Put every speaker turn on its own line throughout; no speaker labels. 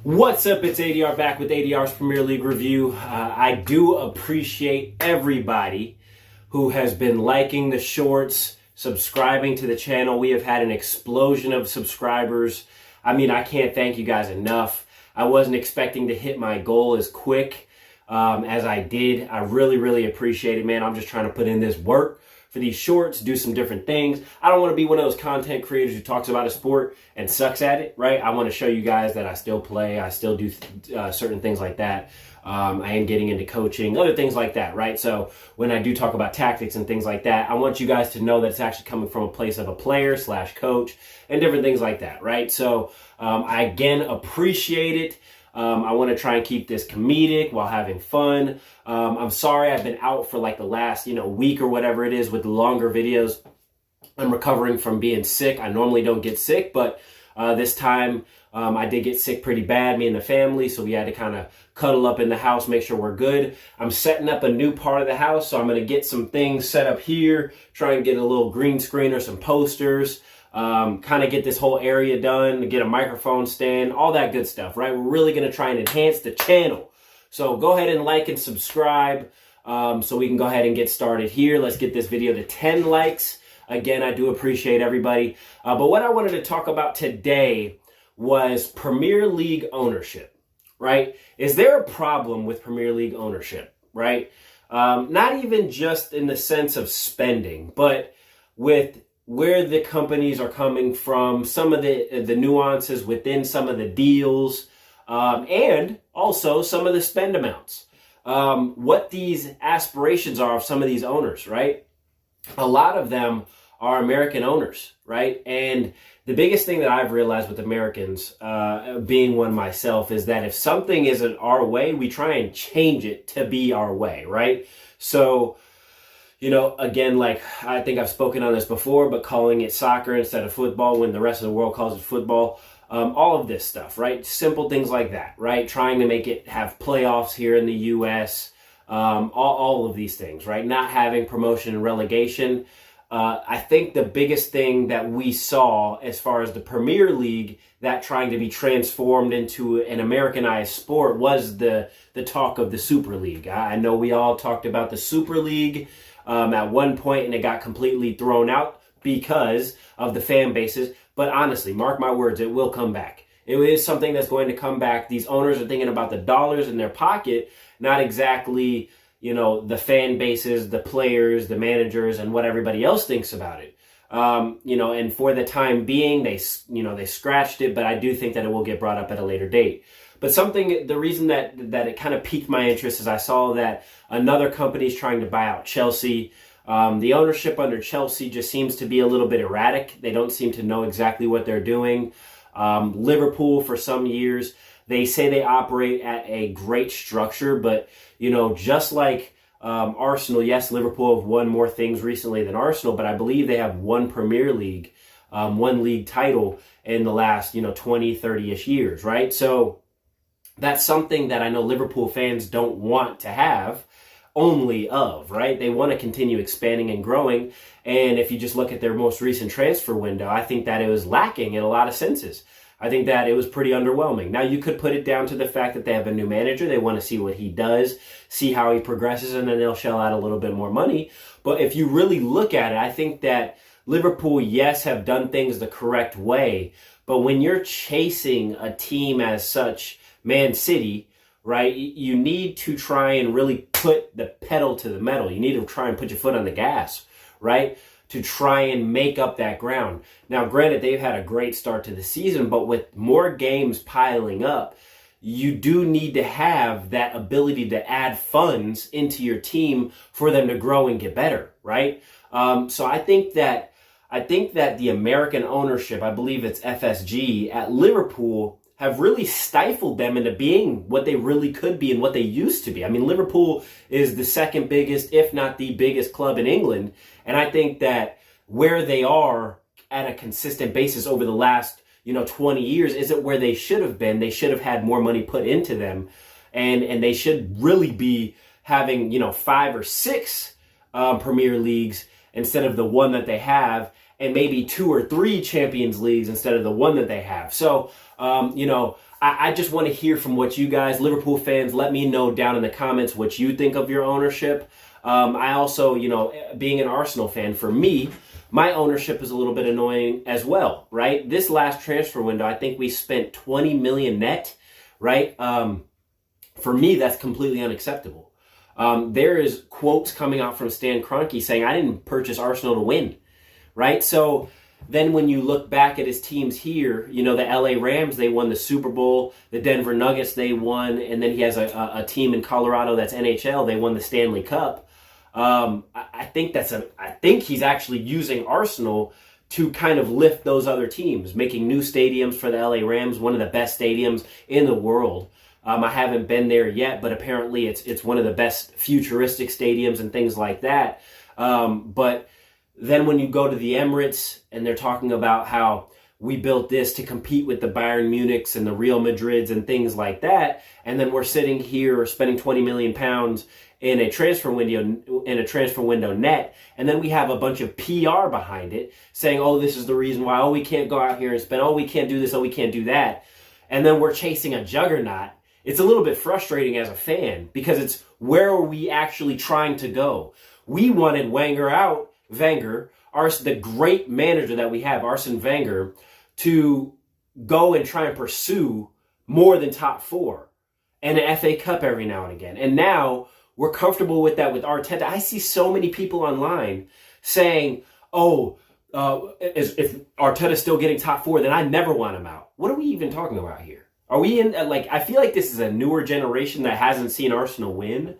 What's up? It's ADR back with ADR's Premier League review. I do appreciate everybody who has been liking the shorts, subscribing to the channel. We have had an explosion of subscribers. I mean, I can't thank you guys enough. I wasn't expecting to hit my goal as quick as I did. I really appreciate it, man. I'm just trying to put in this work for these shorts, do some different things. I don't want to be one of those content creators who talks about a sport and sucks at it, right? I want to show you guys that I still play, I still do certain things like that. I am getting into coaching, other things like that, right? So when I do talk about tactics and things like that, I want you guys to know that it's actually coming from a place of a player / coach and different things like that, right? So I again appreciate it. I want to try and keep this comedic while having fun. I'm sorry I've been out for like the last, week or whatever it is with the longer videos. I'm recovering from being sick. I normally don't get sick, but this time I did get sick pretty bad, me and the family, so we had to kind of cuddle up in the house, make sure we're good. I'm setting up a new part of the house, so I'm going to get some things set up here, try and get a little green screen or some posters. Kind of get this whole area done, get a microphone stand, all that good stuff, right? We're really going to try and enhance the channel. So go ahead and like and subscribe so we can go ahead and get started here. Let's get this video to 10 likes. Again, I do appreciate everybody. But what I wanted to talk about today was Premier League ownership, right? Is there a problem with Premier League ownership, right? Not even just in the sense of spending, but with where the companies are coming from, some of the nuances within some of the deals, and also some of the spend amounts. What these aspirations are of some of these owners, right? A lot of them are American owners, right? And the biggest thing that I've realized with Americans, being one myself, is that if something isn't our way, we try and change it to be our way, right? So, again, like I think I've spoken on this before, but calling it soccer instead of football when the rest of the world calls it football, all of this stuff, right? Simple things like that, right? Trying to make it have playoffs here in the U.S., all of these things, right? Not having promotion and relegation. I think the biggest thing that we saw as far as the Premier League, that trying to be transformed into an Americanized sport, was the talk of the Super League. I know we all talked about the Super League at one point, and it got completely thrown out because of the fan bases. But honestly, mark my words, it will come back. It is something that's going to come back. These owners are thinking about the dollars in their pocket, not exactly, the fan bases, the players, the managers, and what everybody else thinks about it. And for the time being, they scratched it, but I do think that it will get brought up at a later date. But the reason that it kind of piqued my interest is I saw that another company is trying to buy out Chelsea. The ownership under Chelsea just seems to be a little bit erratic. They don't seem to know exactly what they're doing. Liverpool, for some years, they say they operate at a great structure, but, just like Arsenal, yes, Liverpool have won more things recently than Arsenal, but I believe they have one Premier League, one league title in the last, 20, 30-ish years, right? So that's something that I know Liverpool fans don't want to have only of, right? They want to continue expanding and growing. And if you just look at their most recent transfer window, I think that it was lacking in a lot of senses. I think that it was pretty underwhelming. Now, you could put it down to the fact that they have a new manager. They want to see what he does, see how he progresses, and then they'll shell out a little bit more money. But if you really look at it, I think that Liverpool, yes, have done things the correct way. But when you're chasing a team as such, Man City, right, you need to try and really put the pedal to the metal. You need to try and put your foot on the gas, right, to try and make up that ground. Now, granted, they've had a great start to the season, but with more games piling up, you do need to have that ability to add funds into your team for them to grow and get better, right? So I think that the American ownership, I believe it's FSG at Liverpool, have really stifled them into being what they really could be and what they used to be. I mean, Liverpool is the second biggest, if not the biggest club in England. And I think that where they are at a consistent basis over the last, 20 years isn't where they should have been. They should have had more money put into them. And they should really be having, 5 or 6 Premier Leagues instead of the one that they have. and maybe 2 or 3 Champions Leagues instead of the one that they have. So, I just want to hear from what you guys, Liverpool fans, let me know down in the comments what you think of your ownership. I also, being an Arsenal fan, for me, my ownership is a little bit annoying as well, right? This last transfer window, I think we spent 20 million net, right? For me, that's completely unacceptable. There is quotes coming out from Stan Kroenke saying, I didn't purchase Arsenal to win, right? So then when you look back at his teams here, the LA Rams, they won the Super Bowl, the Denver Nuggets, they won, and then he has a team in Colorado that's NHL, they won the Stanley Cup. I think he's actually using Arsenal to kind of lift those other teams, making new stadiums for the LA Rams, one of the best stadiums in the world. I haven't been there yet, but apparently it's one of the best futuristic stadiums and things like that. But then when you go to the Emirates and they're talking about how we built this to compete with the Bayern Munichs and the Real Madrids and things like that, and then we're sitting here spending 20 million pounds in a transfer window net, and then we have a bunch of PR behind it saying, oh, this is the reason why, oh, we can't go out here and spend, oh, we can't do this, oh, we can't do that. And then we're chasing a juggernaut. It's a little bit frustrating as a fan because it's where are we actually trying to go? We wanted Wenger, the great manager that we have, Arsene Wenger, to go and try and pursue more than top 4 and an FA Cup every now and again. And now we're comfortable with that with Arteta. I see so many people online saying, if Arteta's still getting top 4, then I never want him out. What are we even talking about here? Are we in, I feel like this is a newer generation that hasn't seen Arsenal win,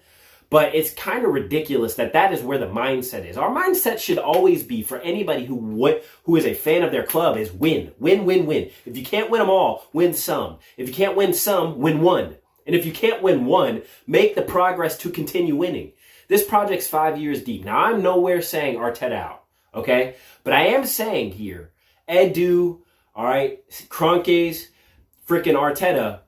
but it's kind of ridiculous that is where the mindset is. Our mindset should always be, for anybody who is a fan of their club, is win, win, win, win. If you can't win them all, win some. If you can't win some, win one. And if you can't win one, make the progress to continue winning. This project's 5 years deep. Now, I'm nowhere saying Arteta out, okay? But I am saying here, Edu, all right, Kroenke's, freaking Arteta,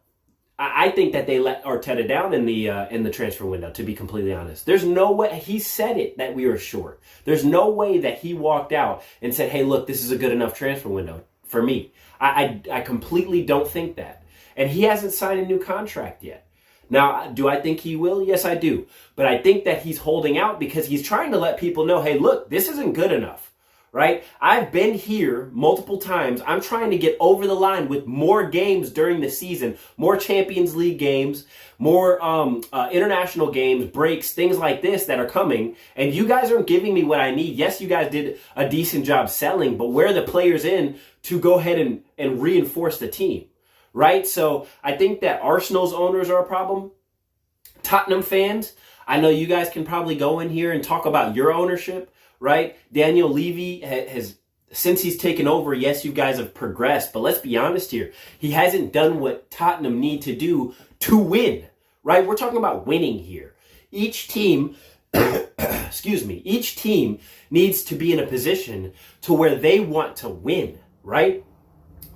I think that they let Arteta down in the transfer window, to be completely honest. There's no way, he said it, that we were short. There's no way that he walked out and said, hey, look, this is a good enough transfer window for me. I completely don't think that. And he hasn't signed a new contract yet. Now, do I think he will? Yes, I do. But I think that he's holding out because he's trying to let people know, hey, look, this isn't good enough, right? I've been here multiple times. I'm trying to get over the line with more games during the season, more Champions League games, more international games, breaks, things like this that are coming. And you guys aren't giving me what I need. Yes, you guys did a decent job selling, but where are the players in to go ahead and reinforce the team? Right? So I think that Arsenal's owners are a problem. Tottenham fans, I know you guys can probably go in here and talk about your ownership, right? Daniel Levy has, since he's taken over, yes, you guys have progressed, but let's be honest here. He hasn't done what Tottenham need to do to win, right? We're talking about winning here. Each team, each team needs to be in a position to where they want to win, right?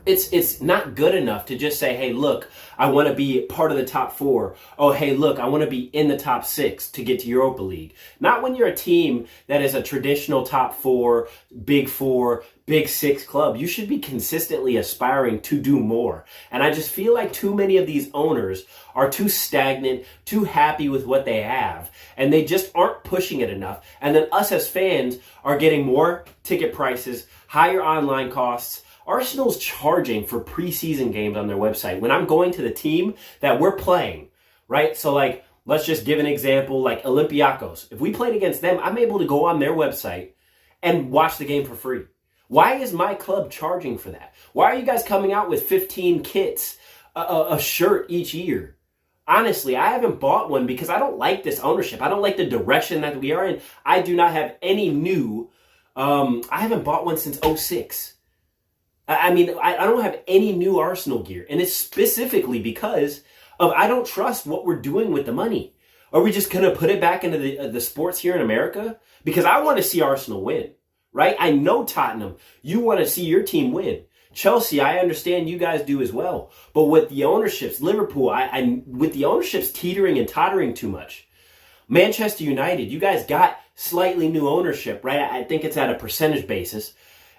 It's not good enough to just say, hey, look, I want to be part of the top 4. Oh, hey, look, I want to be in the top 6 to get to Europa League. Not when you're a team that is a traditional top 4, big 6 club. You should be consistently aspiring to do more. And I just feel like too many of these owners are too stagnant, too happy with what they have, and they just aren't pushing it enough. And then us as fans are getting more ticket prices, higher online costs. Arsenal's charging for preseason games on their website. When I'm going to the team that we're playing, right? So let's just give an example, like Olympiacos. If we played against them, I'm able to go on their website and watch the game for free. Why is my club charging for that? Why are you guys coming out with 15 kits, a shirt each year? Honestly, I haven't bought one because I don't like this ownership. I don't like the direction that we are in. I do not have any new, I haven't bought one since 2006. I don't have any new Arsenal gear. And it's specifically because of I don't trust what we're doing with the money. Are we just going to put it back into the sports here in America? Because I want to see Arsenal win, right? I know Tottenham, you want to see your team win. Chelsea, I understand you guys do as well. But with the ownerships, Liverpool, with the ownerships teetering and tottering too much. Manchester United, you guys got slightly new ownership, right? I think it's at a percentage basis.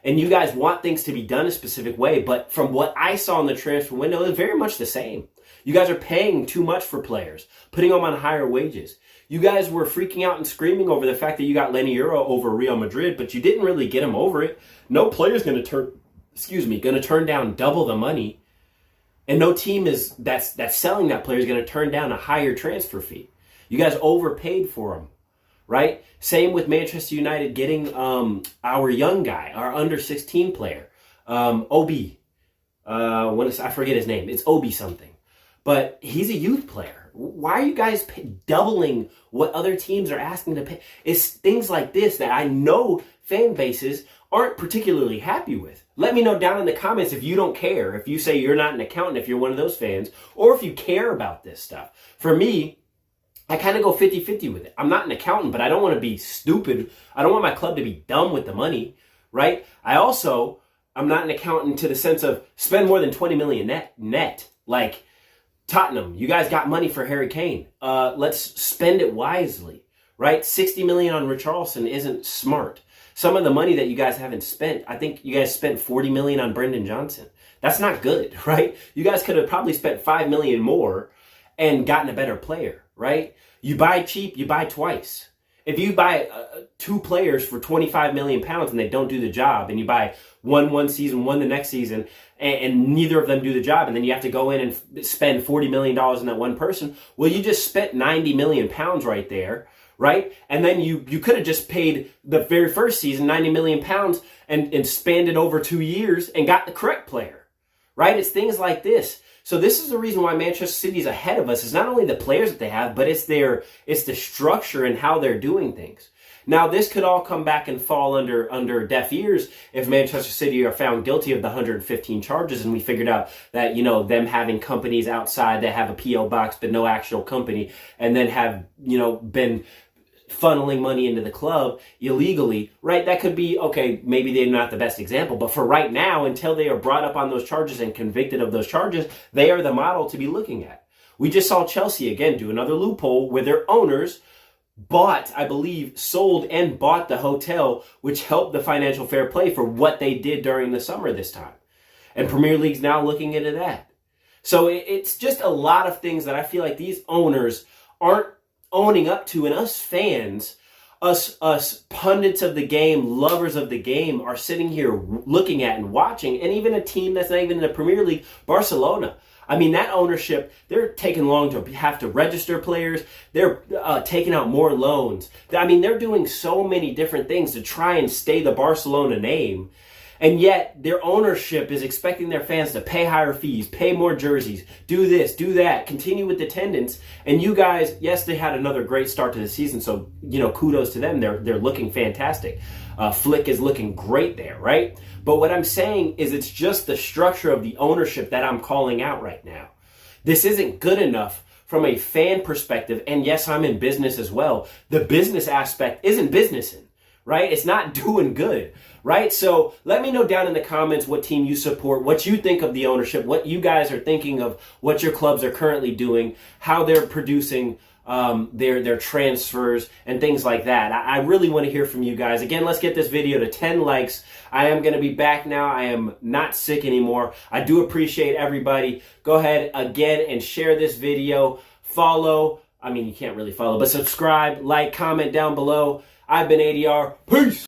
and you guys want things to be done a specific way, but from what I saw in the transfer window, it's very much the same. You guys are paying too much for players, putting them on higher wages. You guys were freaking out and screaming over the fact that you got Lenny Euro over Real Madrid, but you didn't really get him over it. No player's going to turn down double the money, and no team that's selling that player is going to turn down a higher transfer fee. You guys overpaid for him, right? Same with Manchester United getting our young guy, our under 16 player, Obi. I forget his name. It's Obi something, but he's a youth player. Why are you guys doubling what other teams are asking to pay? It's things like this that I know fan bases aren't particularly happy with. Let me know down in the comments if you don't care, if you say you're not an accountant, if you're one of those fans, or if you care about this stuff. For me, I kind of go 50-50 with it. I'm not an accountant, but I don't want to be stupid. I don't want my club to be dumb with the money, right? I'm not an accountant to the sense of spend more than 20 million net. Like, Tottenham, you guys got money for Harry Kane. Let's spend it wisely, right? 60 million on Richarlison isn't smart. Some of the money that you guys haven't spent, I think you guys spent 40 million on Brendan Johnson. That's not good, right? You guys could have probably spent 5 million more and gotten a better player, right? You buy cheap, you buy twice. If you buy 2 players for 25 million pounds and they don't do the job, and you buy one season, one the next season, and neither of them do the job, and then you have to go in and spend $40 million on that one person, well, you just spent 90 million pounds right there, right? And then you could have just paid the very first season 90 million pounds and spanned it over 2 years and got the correct player, right? It's things like this. So this is the reason why Manchester City is ahead of us. It's not only the players that they have, but it's the structure and how they're doing things. Now, this could all come back and fall under deaf ears if Manchester City are found guilty of the 115 charges, and we figured out that, them having companies outside that have a P.O. box but no actual company, and then have, been funneling money into the club illegally, right? That could be, okay, maybe they're not the best example, but for right now, until they are brought up on those charges and convicted of those charges, they are the model to be looking at. We just saw Chelsea, again, do another loophole where their owners sold and bought the hotel, which helped the financial fair play for what they did during the summer this time. And Premier League's now looking into that. So it's just a lot of things that I feel like these owners aren't owning up to, and us fans, us pundits of the game, lovers of the game, are sitting here looking at and watching. And even a team that's not even in the Premier League, Barcelona. I mean, that ownership, they're taking long to have to register players. They're taking out more loans. I mean, they're doing so many different things to try and stay the Barcelona name. And yet their ownership is expecting their fans to pay higher fees, pay more jerseys, do this, do that, continue with attendance. And you guys, yes, they had another great start to the season. So, kudos to them. They're looking fantastic. Flick is looking great there, right? But what I'm saying is it's just the structure of the ownership that I'm calling out right now. This isn't good enough from a fan perspective. And yes, I'm in business as well. The business aspect isn't businessing, right? It's not doing good, right? So let me know down in the comments what team you support, what you think of the ownership, what you guys are thinking of what your clubs are currently doing, how they're producing their transfers and things like that. I really want to hear from you guys. Again, let's get this video to 10 likes. I am going to be back now. I am not sick anymore. I do appreciate everybody. Go ahead again and share this video. Follow. I mean, you can't really follow, but subscribe, like, comment down below. I've been ADR. Peace.